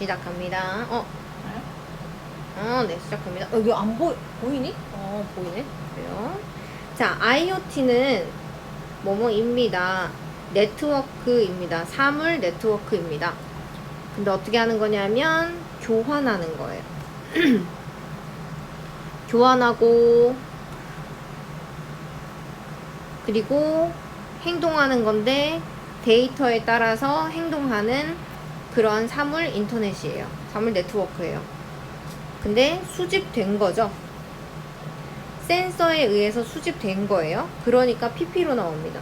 시작합니다. 네? 네, 시작합니다. 여기 안 보이니? 보이네. 그래요. 자, IoT는 뭐뭐입니다. 네트워크입니다. 사물 네트워크입니다. 근데 어떻게 하는 거냐면, 교환하는 거예요. 교환하고, 그리고 행동하는 건데, 데이터에 따라서 행동하는 그런 사물 인터넷이에요. 사물 네트워크예요. 근데 수집된 거죠. 센서에 의해서 수집된 거예요. 그러니까 PP로 나옵니다.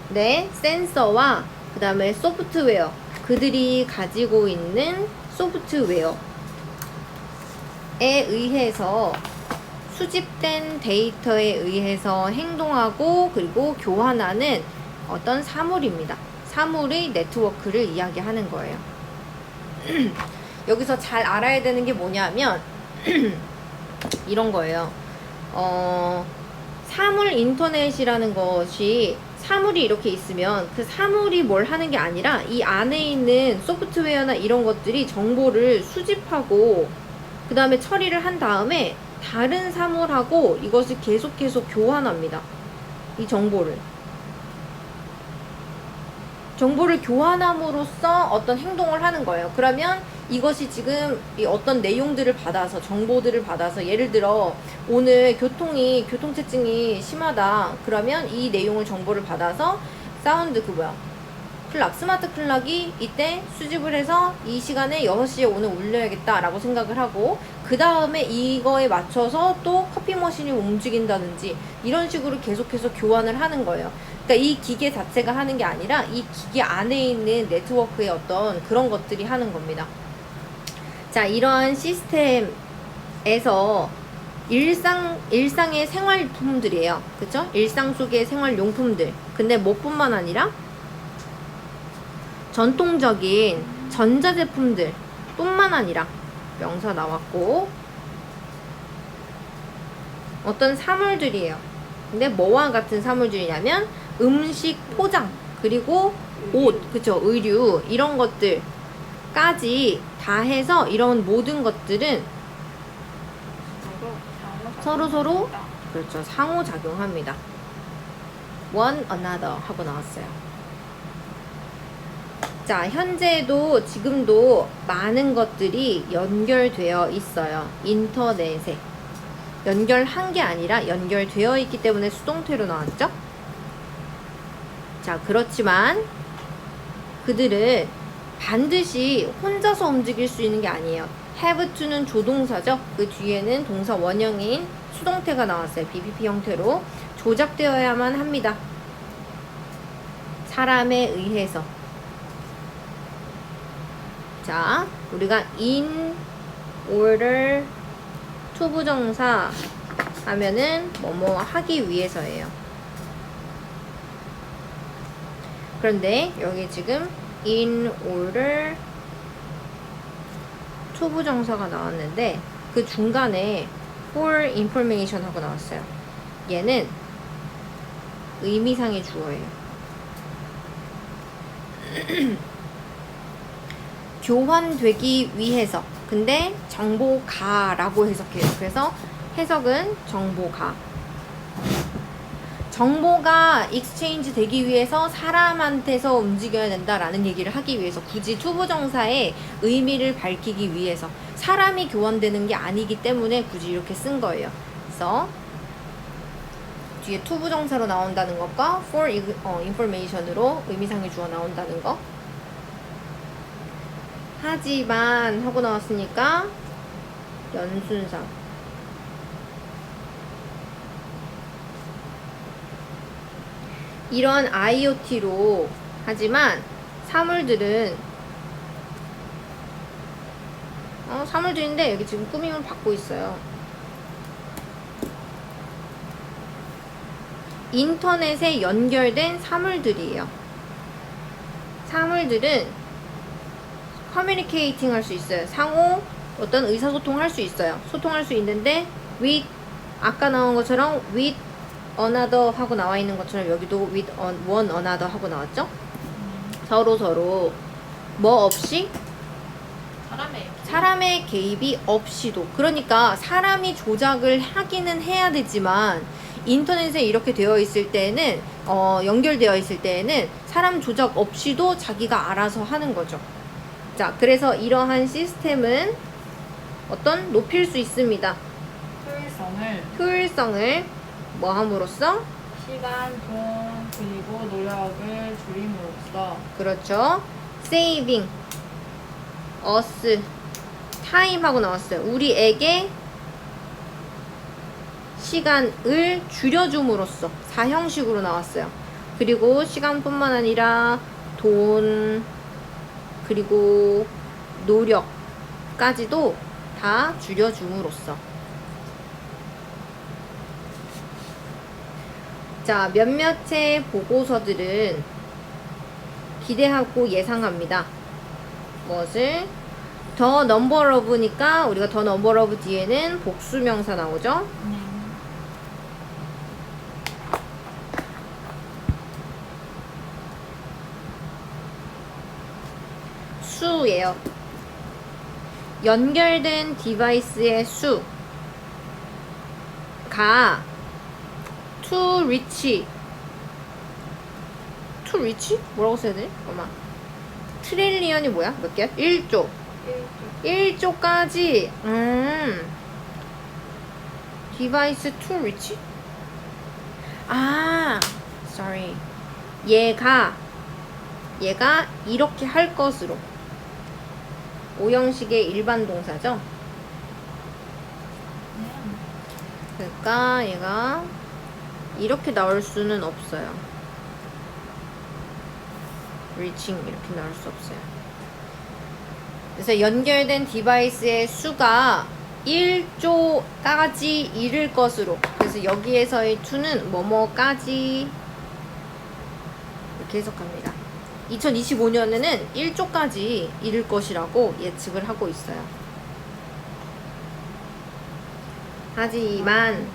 네, 센서와 그 다음에 소프트웨어, 그들이 가지고 있는 소프트웨어에 의해서 수집된 데이터에 의해서 행동하고 그리고 교환하는 어떤 사물입니다. 사물의 네트워크를 이야기하는 거예요. 여기서 잘 알아야 되는 게 뭐냐면 이런 거예요. 사물 인터넷이라는 것이 사물이 이렇게 있으면 그 사물이 뭘 하는 게 아니라 이 안에 있는 소프트웨어나 이런 것들이 정보를 수집하고 그 다음에 처리를 한 다음에 다른 사물하고 이것을 계속 교환합니다. 이 정보를 교환함으로써 어떤 행동을 하는 거예요. 그러면 이것이 지금 이 어떤 내용들을 받아서, 정보들을 받아서, 예를 들어 오늘 교통체증이 심하다. 그러면 이 내용을 정보를 받아서 스마트 클락이 이때 수집을 해서 이 시간에 6시에 오늘 울려야겠다 라고 생각을 하고, 그 다음에 이거에 맞춰서 또 커피 머신이 움직인다든지 이런 식으로 계속해서 교환을 하는 거예요. 그러니까 이 기계 자체가 하는 게 아니라 이 기계 안에 있는 네트워크의 어떤 그런 것들이 하는 겁니다. 자, 이러한 시스템에서 일상의 생활용품들이에요. 그쵸? 일상 속의 생활용품들. 근데 뭐뿐만 아니라 전통적인 전자제품들 뿐만 아니라 명사 나왔고 어떤 사물들이에요. 근데 뭐와 같은 사물들이냐면 음식 포장 그리고 옷, 그쵸? 의류 이런 것들까지 다 해서 이런 모든 것들은 서로 그렇죠. 상호작용합니다. one another 하고 나왔어요. 자, 현재도 지금도 많은 것들이 연결되어 있어요. 인터넷에. 연결한 게 아니라 연결되어 있기 때문에 수동태로 나왔죠? 자, 그렇지만 그들은 반드시 혼자서 움직일 수 있는 게 아니에요. have to는 조동사죠. 그 뒤에는 동사 원형인 수동태가 나왔어요. BPP 형태로 조작되어야만 합니다. 사람에 의해서. 자, 우리가 in order to 부정사 하면은 뭐뭐 하기 위해서예요. 그런데 여기 지금 in order to 부정사가 나왔는데 그 중간에 for information 하고 나왔어요. 얘는 의미상의 주어예요. 교환되기 위해서. 근데 정보가라고 해석해요. 그래서 해석은 정보가 익스체인지 되기 위해서 사람한테서 움직여야 된다라는 얘기를 하기 위해서, 굳이 투부정사의 의미를 밝히기 위해서, 사람이 교환되는 게 아니기 때문에 굳이 이렇게 쓴 거예요. 그래서 뒤에 투부정사로 나온다는 것과 for information으로 의미상의 주어 나온다는 거. 하지만 하고 나왔으니까 연순상. 이런 IoT로 하지만 사물들은 사물들인데 여기 지금 꾸밈을 받고 있어요. 인터넷에 연결된 사물들이에요. 사물들은 커뮤니케이팅 할 수 있어요. 상호 어떤 의사소통 할 수 있어요. 소통할 수 있는데 with 아까 나온 것처럼 with another 하고 나와 있는 것처럼 여기도 with one another 하고 나왔죠? 서로 뭐 없이? 사람의 개입이 없이도. 그러니까 사람이 조작을 하기는 해야 되지만 인터넷에 이렇게 되어 있을 때는 연결되어 있을 때에는 사람 조작 없이도 자기가 알아서 하는 거죠. 자, 그래서 이러한 시스템은 어떤 높일 수 있습니다. 효율성을 뭐 함으로써? 시간, 돈, 그리고 노력을 줄임으로써. 그렇죠. saving us time 하고 나왔어요. 우리에게 시간을 줄여줌으로써 사형식으로 나왔어요. 그리고 시간뿐만 아니라 돈 그리고 노력까지도 다 줄여줌으로써. 자, 몇몇의 보고서들은 기대하고 예상합니다. 무엇을? 더 number of니까 우리가 더 number of 뒤에는 복수명사 나오죠? 수예요. 연결된 디바이스의 수가 to reach 뭐라고 써야 되지? 잠깐만. 트릴리언이 뭐야? 몇 개야? 1조 1조까지 디바이스 to reach? sorry. 얘가 이렇게 할 것으로. 오형식의 일반 동사죠. 그러니까 얘가 이렇게 나올 수는 없어요. reaching 이렇게 나올 수 없어요. 그래서 연결된 디바이스의 수가 1조까지 이를 것으로. 그래서 여기에서의 to는 뭐뭐까지 이렇게 해석합니다. 2025년에는 1조까지 이를 것이라고 예측을 하고 있어요. 하지만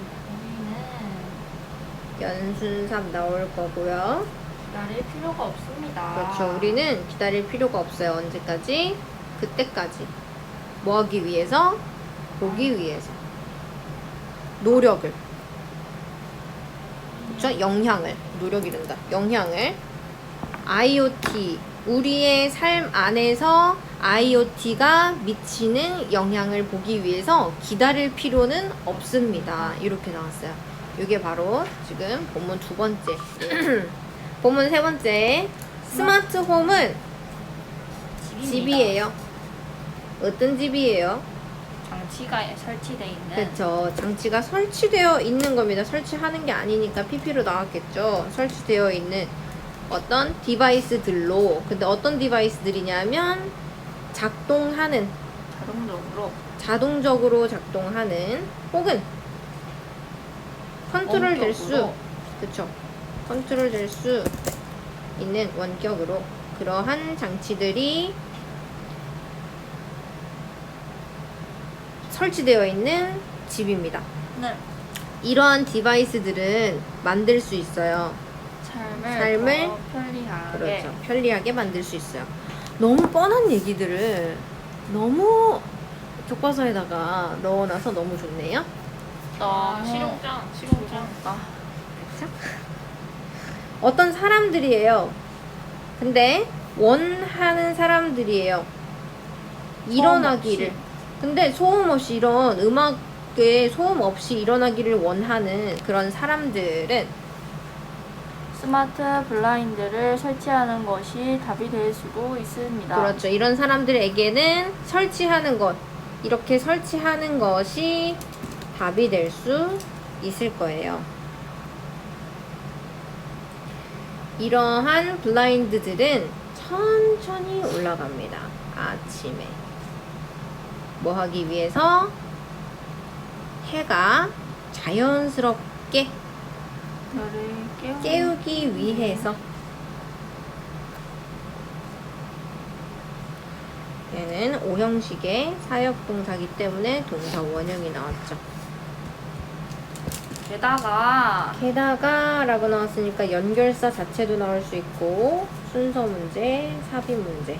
연순삽 나올 거고요. 기다릴 필요가 없습니다. 그렇죠. 우리는 기다릴 필요가 없어요. 언제까지? 그때까지. 뭐 하기 위해서? 보기 위해서. 노력을. 그렇죠? 영향을. 노력이란다. 영향을. IoT. 우리의 삶 안에서 IoT가 미치는 영향을 보기 위해서 기다릴 필요는 없습니다. 이렇게 나왔어요. 이게 바로 지금 본문 두 번째. 본문 세 번째. 스마트 홈은 집이에요. 어떤 집이에요? 장치가 설치되어 있는. 그렇죠. 장치가 설치되어 있는 겁니다. 설치하는 게 아니니까 PP로 나왔겠죠. 설치되어 있는 어떤 디바이스들로. 근데 어떤 디바이스들이냐면 작동하는, 자동적으로 작동하는, 혹은 컨트롤 될 수, 그쵸, 컨트롤 될 수 있는 원격으로 그러한 장치들이 설치되어 있는 집입니다. 네. 이러한 디바이스들은 만들 수 있어요. 삶을 더 편리하게. 그렇죠. 편리하게 만들 수 있어요. 너무 뻔한 얘기들을 너무 교과서에다가 넣어놔서 너무 좋네요. 실용장. 그렇죠? 어떤 사람들이에요. 근데 원하는 사람들이에요. 일어나기를. 근데 소음 없이 이런 음악에 소음 없이 일어나기를 원하는 그런 사람들은 스마트 블라인드를 설치하는 것이 답이 될 수도 있습니다. 그렇죠. 이런 사람들에게는 설치하는 것, 이렇게 설치하는 것이 답이 될 수 있을 거예요. 이러한 블라인드들은 천천히 올라갑니다. 아침에. 뭐 하기 위해서? 해가 자연스럽게 너를 깨우기 위해서. 얘는 오형식의 사역동사기 때문에 동사 원형이 나왔죠. 게다가 라고 나왔으니까 연결사 자체도 나올 수 있고 순서 문제, 삽입 문제.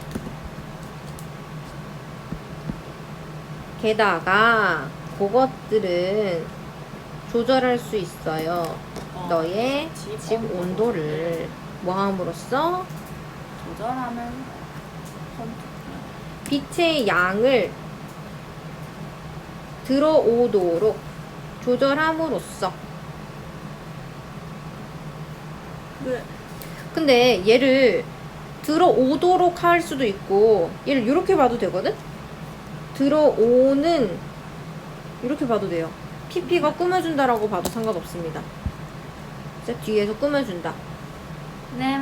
게다가 그것들은 조절할 수 있어요. 너의 집 온도를 뭐함으로써 조절하는 선택. 빛의 양을 들어오도록 조절함으로써. 네. 근데 얘를 들어오도록 할 수도 있고 얘를 이렇게 봐도 되거든? 들어오는 이렇게 봐도 돼요. PP가 꾸며준다라고 봐도 상관없습니다. 이제 뒤에서 꾸며준다. 네.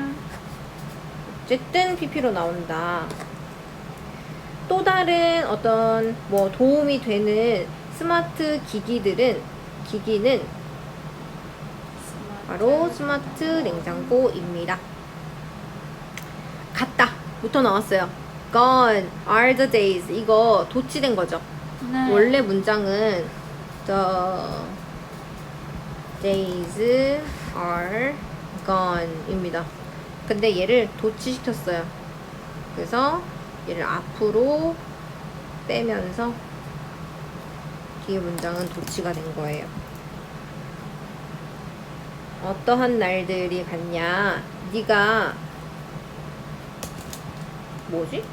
어쨌든 PP로 나온다. 또 다른 어떤 뭐 도움이 되는 스마트 기기는 바로 스마트 냉장고입니다. 같다 부터 나왔어요. Gone are the days. 이거 도치된 거죠. 네. 원래 문장은 the days are gone 입니다. 근데 얘를 도치시켰어요. 그래서 얘를 앞으로 빼면서 뒤에 문장은 도치가 된 거예요. 어떠한 날들이 갔냐? 네가 뭐지?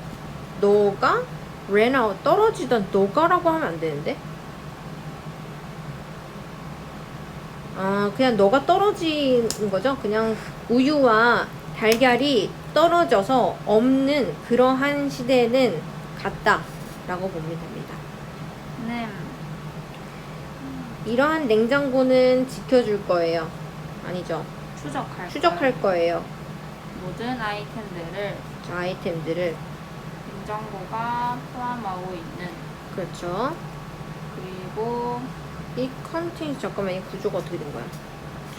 너가 ran out 떨어지던 너가라고 하면 안 되는데? 그냥 너가 떨어진 거죠? 그냥 우유와 달걀이 떨어져서 없는 그러한 시대는 갔다 라고 보면 됩니다. 네. 이러한 냉장고는 지켜줄 거예요. 아니죠. 추적할 거예요. 모든 아이템들을 냉장고가 포함하고 있는. 그렇죠. 그리고 It contains, 잠깐만, 이 구조가 어떻게 된 거야?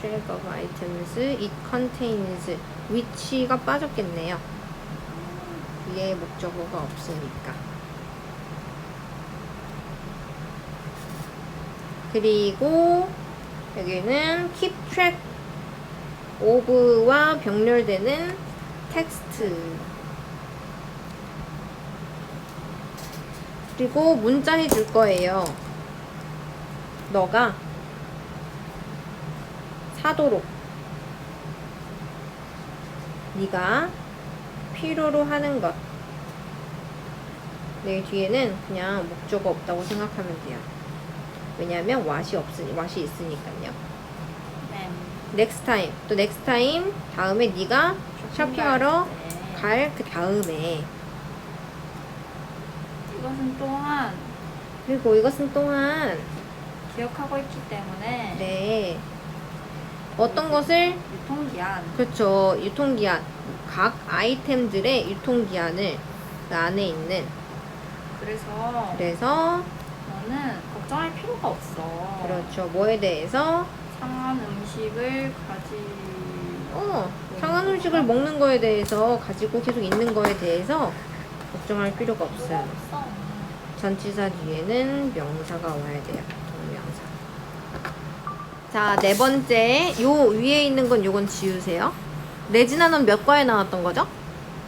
Track of items, it contains, which가 빠졌겠네요. 위에 목적어가 없으니까. 그리고 여기는 keep track of와 병렬되는 텍스트. 그리고 문자 해줄 거예요. 너가 사도록 네가 필요로 하는 것. 내 뒤에는 그냥 목적어 없다고 생각하면 돼요. 왜냐하면 what이 있으니까요. 네. next time, 또 next time 다음에 네가 쇼핑하러 갈 그 다음에. 그리고 이것은 또한 기억하고 있기 때문에 네, 어떤 것을 유통기한. 그렇죠. 유통기한, 각 아이템들의 유통기한을 그 안에 있는. 그래서 너는 걱정할 필요가 없어. 그렇죠. 뭐에 대해서 상한 음식을 상한 음식을 먹는 거에 대해서 가지고 계속 있는 거에 대해서 걱정할 필요가 없어요. 전치사 뒤에는 명사가 와야 돼요. 동명사. 자, 네 번째. 요 위에 있는 건 요건 지우세요. 레지나 넌 몇 과에 나왔던 거죠?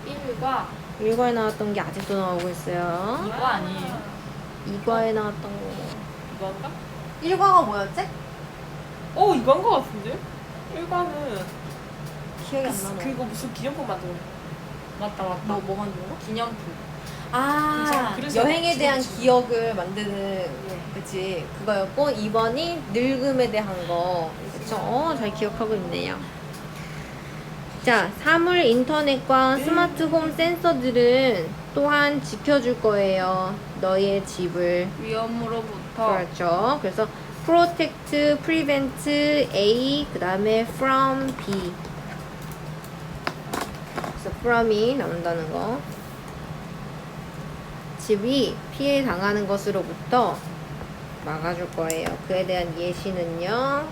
1과 1과에 나왔던 게 아직도 나오고 있어요. 2과 아니에요? 2과에 나왔던 거. 이건가? 1과가 뭐였지? 이건 거 같은데? 일과는 기억이 안 나네. 그거 무슨 기념품 만드는 거. 맞다. 뭐 만드는 거? 기념품. 그래서 여행에 대한 지금 기억을 만드는, 그치, 그거였고, 2번이 늙음에 대한 거. 그쵸? 잘 기억하고 있네요. 자, 사물 인터넷과 스마트홈 센서들은 또한 지켜줄 거예요. 너의 집을. 위험으로부터. 그렇죠. 그래서 protect, prevent, A, 그 다음에 from, B. 그래서 from이 나온다는 거. 집이 피해 당하는 것으로부터 막아줄 거예요. 그에 대한 예시는요.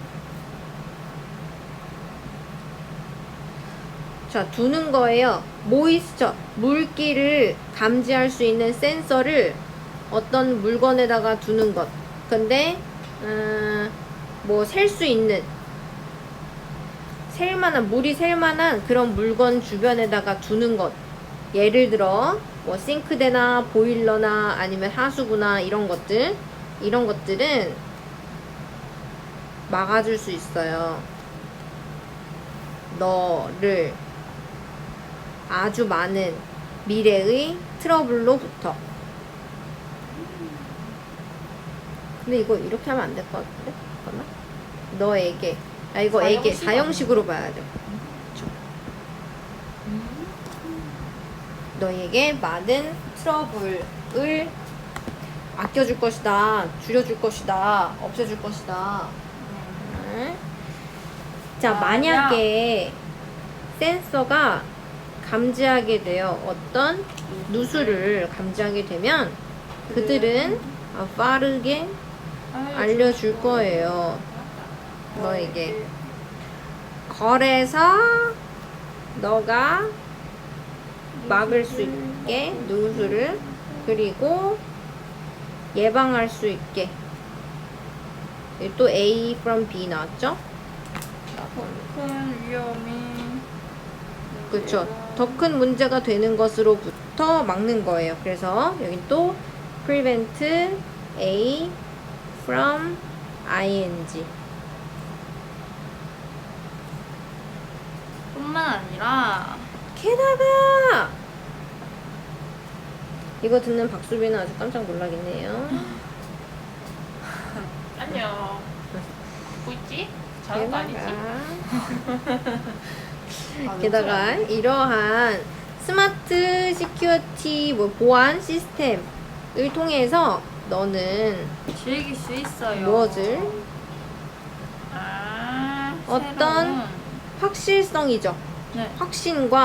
자, 두는 거예요. 모이스처, 물기를 감지할 수 있는 센서를 어떤 물건에다가 두는 것. 근데 뭐 셀 수 있는 물이 셀 만한 그런 물건 주변에다가 두는 것. 예를 들어 뭐 싱크대나 보일러나 아니면 하수구나 이런 것들은 막아줄 수 있어요. 너를 아주 많은 미래의 트러블로부터. 근데 이거 이렇게 하면 안 될 것 같은데? 잠깐만. 너에게. 이거 에게 사형식으로 봐야 돼. 그쵸? 너에게 많은 트러블을 아껴줄 것이다. 줄여줄 것이다. 없애줄 것이다. 자, 만약에 센서가 감지하게 되어 어떤 누수를 감지하게 되면 그들은 빠르게 알려줄 거예요. 너에게. 그래서 너가 막을 수 있게 누수를 그리고 예방할 수 있게. 여기 또 A from B 나왔죠? 큰 위험이. 그쵸. 더 큰 문제가 되는 것으로부터 막는 거예요. 그래서 여긴 또 prevent A from ing. 뿐만 아니라 게다가 이거 듣는 박수빈은 아주 깜짝 놀라겠네요. 안녕. 듣고 있지? 자는 거 아니지? 게다가 이러한 스마트 시큐리티 보안 시스템을 통해서 너는 즐길 수 있어요. 무엇을? 어떤 새로운, 확실성이죠. 네.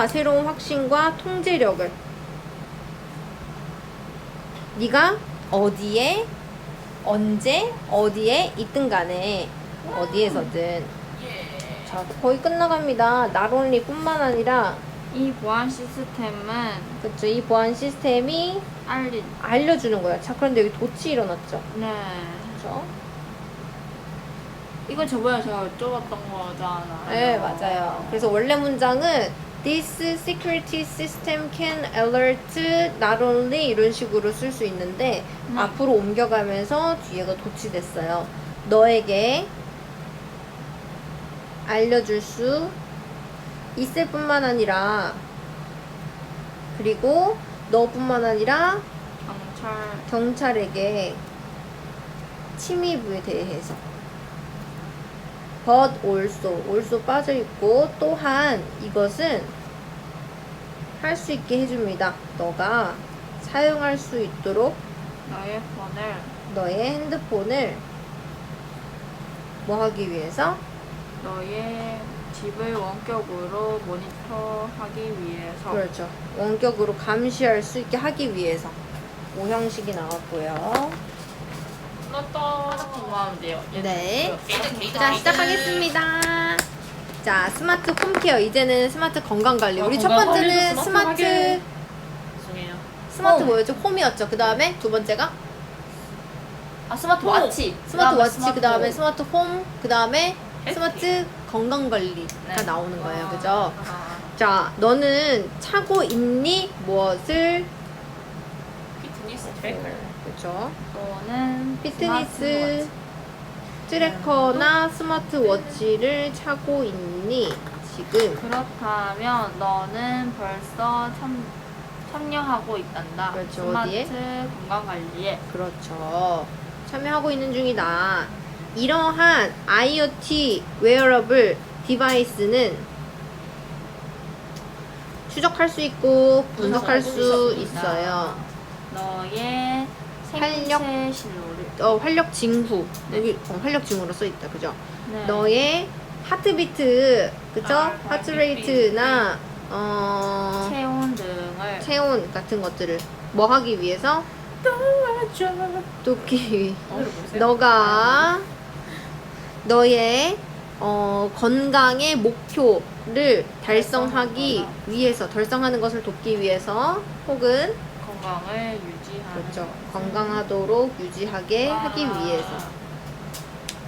새로운 확신과 통제력을 네가 어디에 언제 어디에 있든 간에 어디에서든. 자, 거의 끝나갑니다. 나론리 뿐만 아니라 이 보안 시스템은 그쵸, 이 보안 시스템이 알려주는 거야. 자, 그런데 여기 도치 일어났죠. 네. 그쵸? 이건 저번에 제가 여쭤봤던 거잖아요. 네, 맞아요. 그래서 원래 문장은 This security system can alert not only 이런 식으로 쓸 수 있는데 앞으로 옮겨가면서 뒤에가 도치됐어요. 너에게 알려줄 수 있을 뿐만 아니라 그리고 너뿐만 아니라 경찰에게 침입에 대해서 but also 빠져있고 또한 이것은 할 수 있게 해줍니다. 너가 사용할 수 있도록 너의 핸드폰을 뭐 하기 위해서? 너의 집을 원격으로 모니터하기 위해서. 그렇죠. 원격으로 감시할 수 있게 하기 위해서. 오형식이 나왔고요. 공부하면 돼요. 네. 자, 시작하겠습니다. 자, 스마트 홈케어. 이제는 스마트 건강관리. 우리 첫 번째는 스마트 죄송해요. 뭐였죠? 홈이었죠. 그 다음에 두 번째가 스마트 워치. 스마트 워치. 그 다음에 스마트 홈. 그 다음에 스마트 건강관리가 네. 나오는 거예요. 그죠? 자, 너는 차고 있니? 무엇을? 피트니스 트래커. 그죠? 또는 피트니스 트래커나 스마트워치를 차고 있니? 지금. 그렇다면 너는 벌써 참여하고 있단다. 그렇죠. 스마트 어디에? 건강관리에. 그렇죠. 참여하고 있는 중이다. 이러한 IoT 웨어러블 디바이스는 추적할 수 있고 분석할 수 있어요. 너의 활력. 생체 신호를. 활력 징후. 여기 활력 징후로 써 있다. 그죠? 네. 너의 하트비트, 그죠? 하트레이트나 체온 등을 체온 같은 것들을 뭐 하기 위해서? 돕기. 너가 너의 건강의 목표를 달성하는 것을 돕기 위해서 혹은 건강을 유지하는 그렇죠. 것을 건강하도록 유지하게 하기 위해서.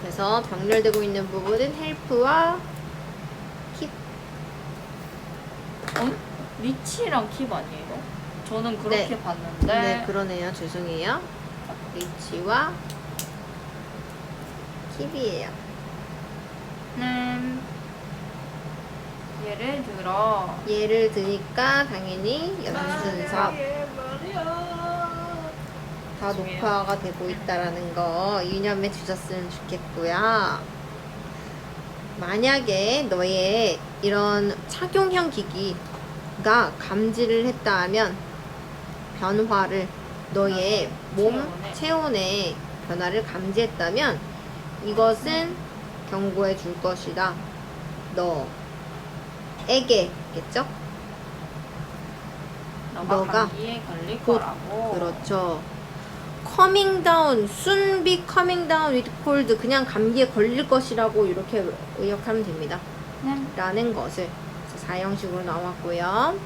그래서 병렬되고 있는 부분은 헬프와 킵. 리치랑 킵 아니에요? 저는 그렇게 네. 봤는데. 네, 그러네요. 죄송해요. 리치와 킵이에요. 예를 들어 예를 드니까 당연히 연순섭 더 녹화가 되고 있다라는 거 유념해 주셨으면 좋겠고요. 만약에 너의 이런 착용형 기기가 감지를 했다 하면 변화를 너의 몸 체온의 변화를 감지했다면 이것은 경고해 줄 것이다. 너에게겠죠? 너가 감기에 걸릴 곧 거라고. 그렇죠. coming down, soon be coming down with cold. 그냥 감기에 걸릴 것이라고 이렇게 의역하면 됩니다. 네. 라는 것을 사형식으로 나왔고요.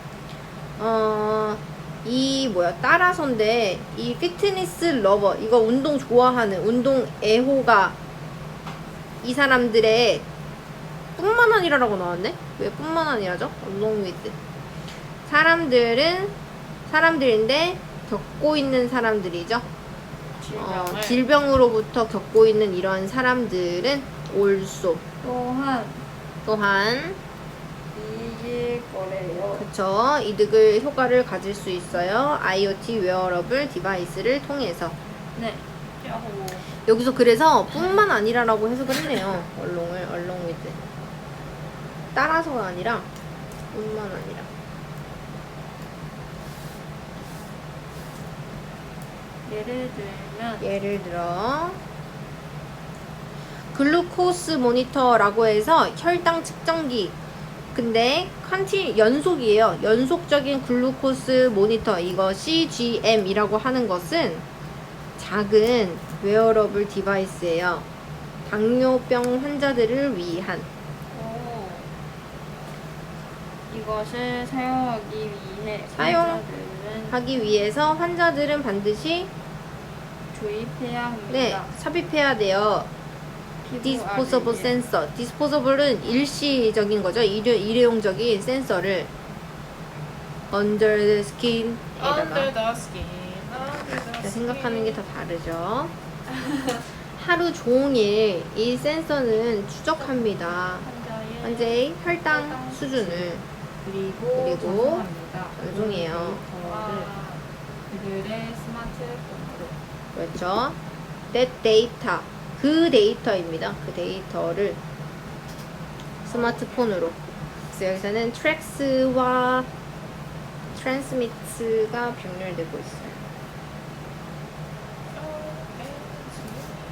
따라서인데 이 피트니스 러버, 이거 운동 좋아하는 운동 애호가 이 사람들의 뿐만 아니라라고 나왔네? 왜 뿐만 아니라죠? along with 사람들인데 겪고 있는 사람들이죠. 질병으로부터 겪고 있는 이런 사람들은 also 또한 이길 거래요. 그쵸, 이득을 효과를 가질 수 있어요. IoT 웨어러블 디바이스를 통해서. 네. 야호. 여기서 그래서 뿐만 아니라라고 해석을 했네요. along with 따라서가 아니라 뿐만 아니라. 예를 들어 글루코스 모니터라고 해서 혈당 측정기. 근데 연속이에요. 연속적인 글루코스 모니터, 이거 CGM이라고 하는 것은 작은 웨어러블 디바이스예요. 당뇨병 환자들을 위한. 이것을 사용하기 위해서 환자들은 반드시 조립해야 합니다. 네, 삽입해야 돼요. 디스포서블 센서. 디스포서블은 일시적인 거죠. 일회용적인 센서를 under the skin에다가 생각하는 게 다 다르죠. 하루 종일 이 센서는 추적합니다. 환자의 혈당 수준을. 그리고 전송해요. 그들의 스마트폰으로. 그렇죠. that data, 그 데이터입니다. 그 데이터를 스마트폰으로. 그래서 여기서는 tracks와 transmit가 병렬되고 있어요.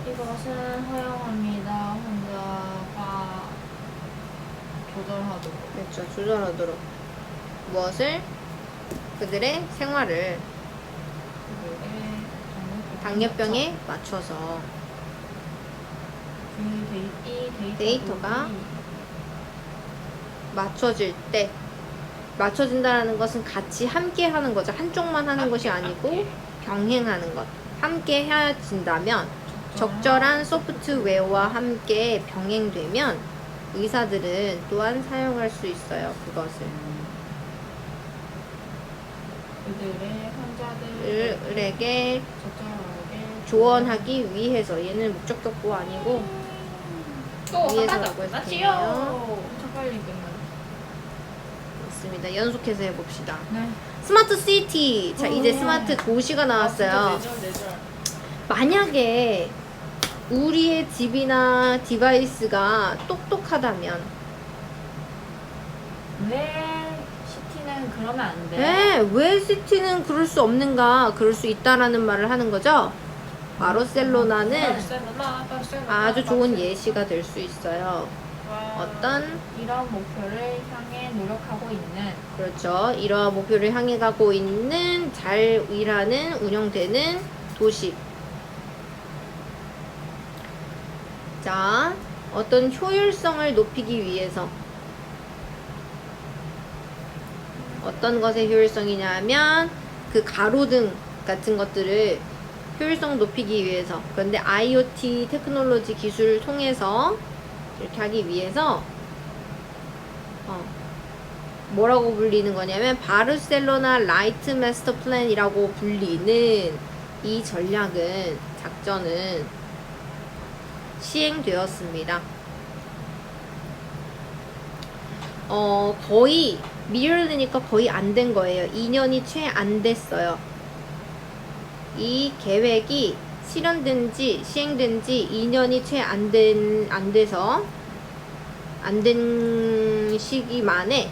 이것은 허용합니다. 환자가 조절하도록. 그렇죠. 조절하도록. 무엇을? 그들의 생활을 당뇨병에 맞춰서. 데이터가 맞춰진다는 것은 같이 함께 하는 거죠. 한쪽만 하는 것이 아니고 병행하는 것. 함께 해진다면 적절한 소프트웨어와 함께 병행되면 의사들은 또한 사용할 수 있어요. 그것을. 그들의 환자들에게 적절하게 조언하기 위해서. 얘는 목적격보 아니고 위해서라고 해서 되네요. 엄청 빨리 끝나. 맞습니다. 연속해서 해봅시다. 네. 스마트 시티. 자, 이제 스마트 도시가 나왔어요. 만약에 우리의 집이나 디바이스가 똑똑하다면, 왜 시티는 그러면 안 돼? 네, 왜 시티는 그럴 수 없는가? 그럴 수 있다라는 말을 하는 거죠. 바르셀로나는 아주 좋은 예시가 될 수 있어요. 어떤 이런 목표를 향해 노력하고 있는. 그렇죠. 이러한 목표를 향해 가고 있는 잘 일하는 운영되는 도시. 자, 어떤 효율성을 높이기 위해서 어떤 것의 효율성이냐 하면 그 가로등 같은 것들을 효율성 높이기 위해서. 그런데 IoT 테크놀로지 기술을 통해서 이렇게 하기 위해서 뭐라고 불리는 거냐면 바르셀로나 라이트 마스터 플랜이라고 불리는 이 작전은 시행되었습니다. 거의 미르르니까 거의 안 된 거예요. 2년이 채 안 됐어요. 이 계획이 시행된 지 2년이 채 안 돼서 안 된 시기 만에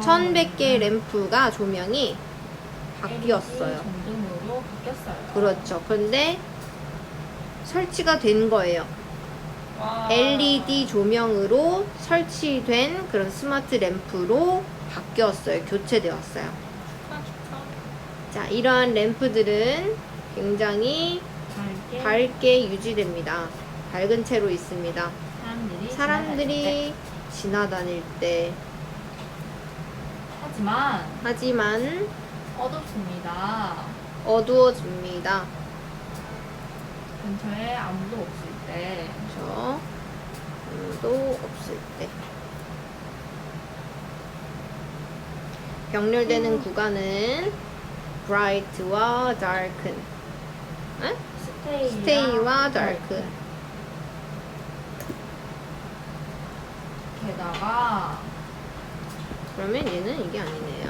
1100개 램프가 조명이 바뀌었어요. 전등으로 바뀌었어요. 그렇죠. 근데 설치가 된 거예요. 와. LED 조명으로 설치된 그런 스마트 램프로 바뀌었어요. 교체되었어요. 자, 이러한 램프들은 굉장히 밝게 유지됩니다. 밝은 채로 있습니다. 사람들이 지나다닐 때. 하지만 어둡습니다. 어두워집니다. 근처에 아무도 없을 때. 그렇죠. 아무도 없을 때. 병렬되는 구간은 bright와 darken. stay와 dark. 게다가 그러면 얘는 이게 아니네요.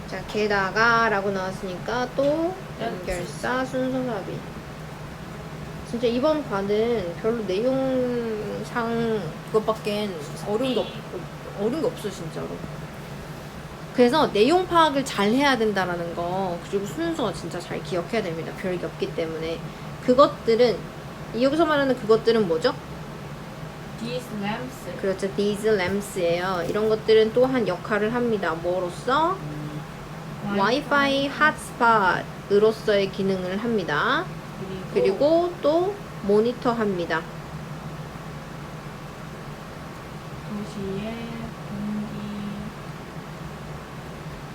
자, 게다가 라고 나왔으니까 또 연결사 순서삽입. 진짜 이번 과는 별로 내용상 그것밖엔 어려운 게 없어 진짜로. 그래서 내용 파악을 잘 해야 된다라는 거, 그리고 순서 진짜 잘 기억해야 됩니다. 별게 없기 때문에. 그것들은, 여기서 말하는 그것들은 뭐죠? these lamps. 그렇죠. these lamps예요. 이런 것들은 또한 역할을 합니다. 뭐로써? 와이파이 핫스팟으로서의 기능을 합니다. 그리고 또 모니터 합니다. 도시의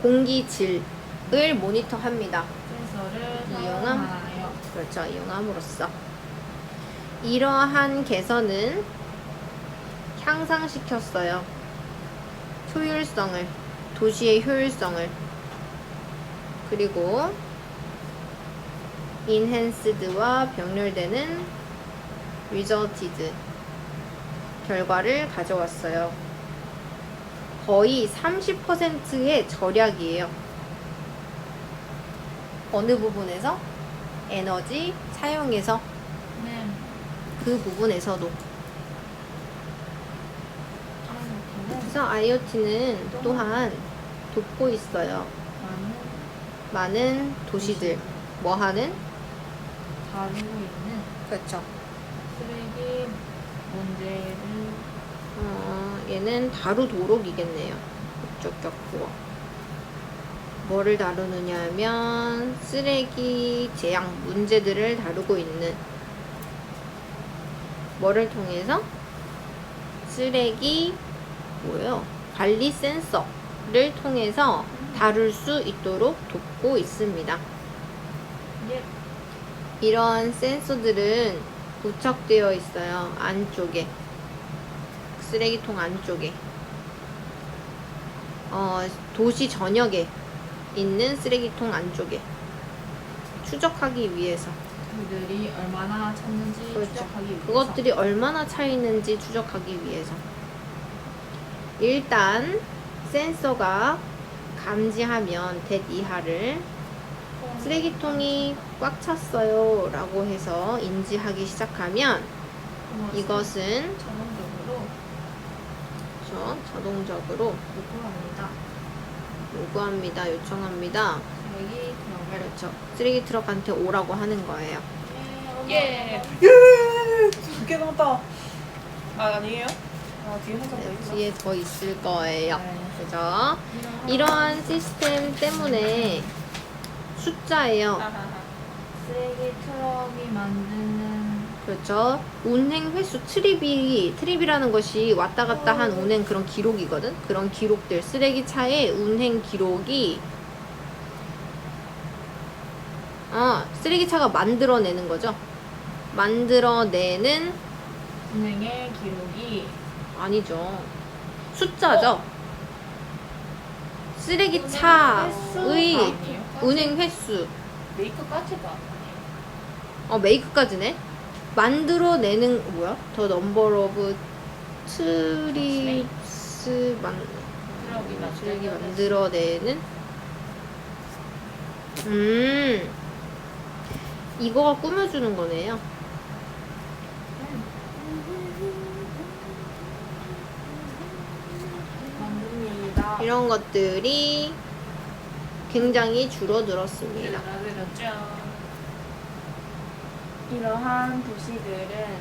공기질을 모니터 합니다. 센서를 이용함. 사용하여. 그렇죠. 이용함으로써. 이러한 개선은 향상시켰어요. 효율성을, 도시의 효율성을. 그리고 enhanced와 병렬되는 resulted 결과를 가져왔어요. 거의 30%의 절약이에요. 어느 부분에서? 에너지 사용에서. 네. 그 부분에서도. 그래서 IoT는 또한 돕고 있어요. 많은 도시들. 뭐 하는? 다루고 있는 그렇죠. 쓰레기 문제를 얘는 다루도록이겠네요. 목적격 뭐를 다루느냐 하면 쓰레기 재앙 문제들을 다루고 있는 뭐를 통해서? 쓰레기 관리 센서를 통해서 다룰 수 있도록 돕고 있습니다. 예. 이러한 센서들은 부착되어 있어요. 안쪽에. 쓰레기통 안쪽에. 도시 전역에 있는 쓰레기통 안쪽에. 추적하기 위해서. 그들이 얼마나 찼는지 그렇죠. 추적하기 위해서. 그것들이 얼마나 차 있는지 추적하기 위해서. 일단 센서가 감지하면 뎃 이하를 쓰레기통이 꽉 찼어요 라고 해서 인지하기 시작하면 이것은 자동적으로 요구합니다. 요청합니다. 쓰레기 트럭을. 그렇죠. 쓰레기 트럭한테 오라고 하는 거예요. 예. 두개 남았다. 아니에요? 뒤에 한 장 더 네, 있어. 뒤에 더 있을 거예요. 네. 그죠? 이러한 시스템 때문에 숫자예요. 쓰레기 트럭이 만드는 그렇죠. 운행 횟수 트립이라는 것이 왔다 갔다 한 운행 그런 기록이거든. 그런 기록들 쓰레기차의 운행 기록이 쓰레기차가 만들어내는 거죠. 만들어내는 운행의 기록이 아니죠. 숫자죠. 쓰레기차의 아니에요? 운행 횟수. 메이크까지가 아니에요. 메이크까지네. 만들어내는 뭐야? 더 넘버 오브 트립스 쓰레기 만들어내는 이거가 꾸며주는 거네요. 만듭니다. 이런 것들이 굉장히 줄어들었습니다. 그렇죠. 이러한 도시들은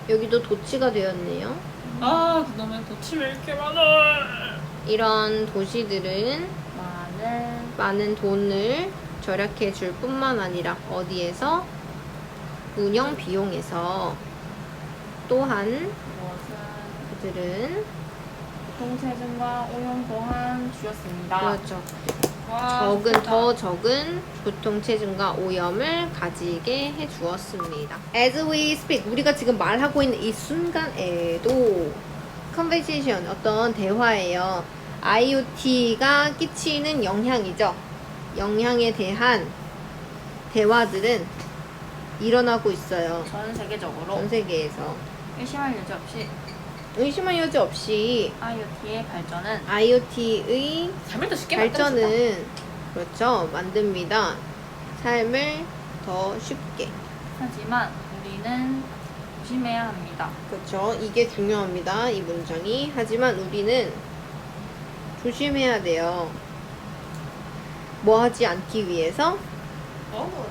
여기도 도치가 되었네요. 아 그놈의 도치 왜 이렇게 많아? 이런 도시들은 많은 돈을 절약해 줄 뿐만 아니라 어디에서 운영 비용에서 또한 무엇은 그들은 교통체증과 오염 또한 주었습니다. 그렇죠. 와, 더 적은 교통체증과 오염을 가지게 해 주었습니다. As we speak, 우리가 지금 말하고 있는 이 순간에도 conversation, 어떤 대화예요. IoT가 끼치는 영향이죠. 영향에 대한 대화들은 일어나고 있어요. 전 세계적으로 전 세계에서. 의심할 여지 없이 IoT의 발전은 IoT의 삶을 더 쉽게 만들어준다. 발전은 그렇죠. 만듭니다. 삶을 더 쉽게. 하지만 우리는 조심해야 합니다. 그렇죠. 이게 중요합니다. 이 문장이. 하지만 우리는 조심해야 돼요. 뭐 하지 않기 위해서?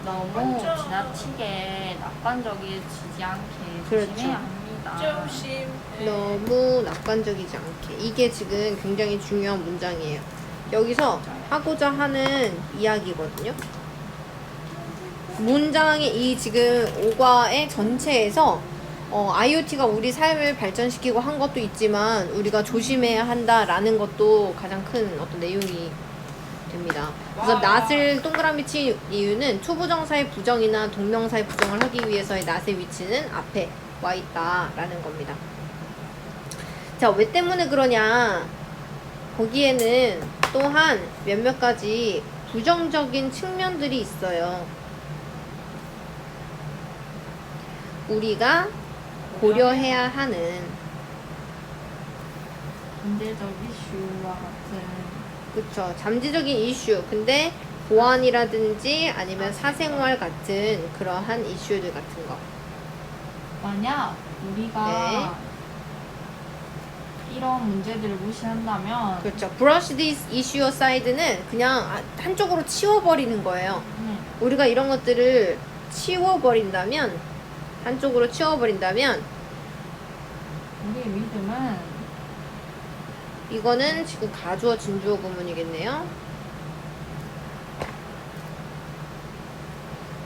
너무 지나치게 낙관적이지 않게 그렇죠. 조심해야 합니다. 조심. 너무 낙관적이지 않게. 이게 지금 굉장히 중요한 문장이에요. 여기서 하고자 하는 이야기거든요. 문장의 이 지금 5과의 전체에서 IoT가 우리 삶을 발전시키고 한 것도 있지만 우리가 조심해야 한다라는 것도 가장 큰 어떤 내용이 됩니다. 그래서 not을 동그라미 친 이유는 투부정사의 부정이나 동명사의 부정을 하기 위해서의 not의 위치는 앞에 와 있다라는 겁니다. 자, 왜 때문에 그러냐? 거기에는 또한 몇몇 가지 부정적인 측면들이 있어요. 우리가 고려해야 하는 문제적 이슈와 같은 그쵸, 잠재적인 이슈. 근데 보안이라든지 아니면 사생활 같은 그러한 이슈들 같은 거. 만약 우리가 이런 문제들을 무시한다면 그렇죠. brush this issue aside는 그냥 한쪽으로 치워버리는 거예요. 우리가 이런 것들을 치워버린다면, 한쪽으로 치워버린다면, 우리의 믿음은 이거는 지금 가주어 진주어 구문이겠네요.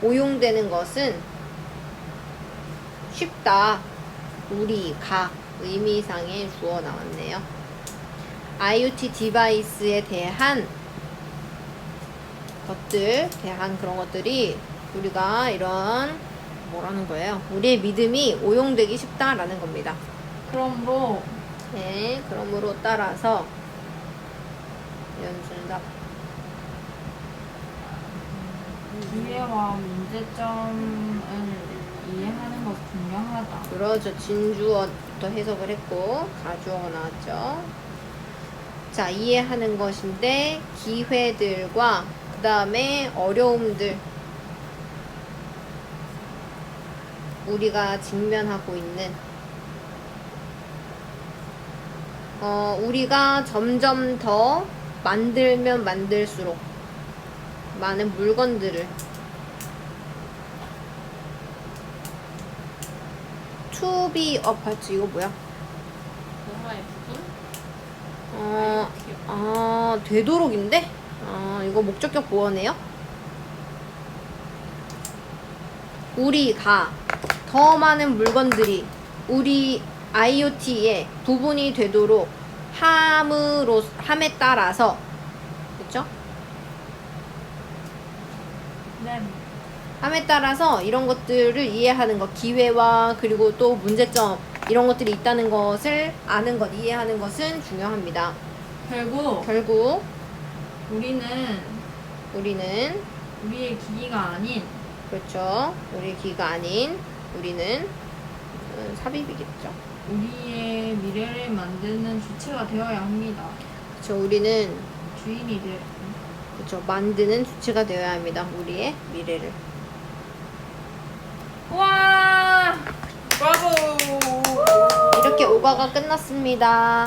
오용되는 것은 쉽다. 우리가 의미상의 주어 나왔네요. IoT 디바이스에 대한 그런 것들이 우리가 이런 뭐라는 거예요? 우리의 믿음이 오용되기 쉽다라는 겁니다. 그러므로 네, 그러므로 따라서 연준답 기회와 문제점을 이해하는 것이 중요하다. 그러죠. 진주어부터 해석을 했고 가주어가 나왔죠. 자, 이해하는 것인데 기회들과 그 다음에 어려움들 우리가 직면하고 있는 우리가 점점 더 만들면 만들수록 많은 물건들을 to be a part 이거 뭐야? 뭔가의 부분? 되도록인데? 이거 목적격 보어네요? 우리가 더 더 많은 물건들이 우리 IoT에 부분이 되도록 함에 따라서, 그렇죠? 네. 함에 따라서 이런 것들을 이해하는 것, 기회와 그리고 또 문제점 이런 것들이 있다는 것을 아는 것, 이해하는 것은 중요합니다. 결국 우리는 우리의 기기가 아닌 그렇죠. 우리 기가 아닌 우리는 삽입이겠죠. 우리의 미래를 만드는 주체가 되어야 합니다. 그렇죠. 우리는 주인이 돼. 그렇죠. 만드는 주체가 되어야 합니다. 우리의 미래를. 와! 브라보! 이렇게 오바가 끝났습니다.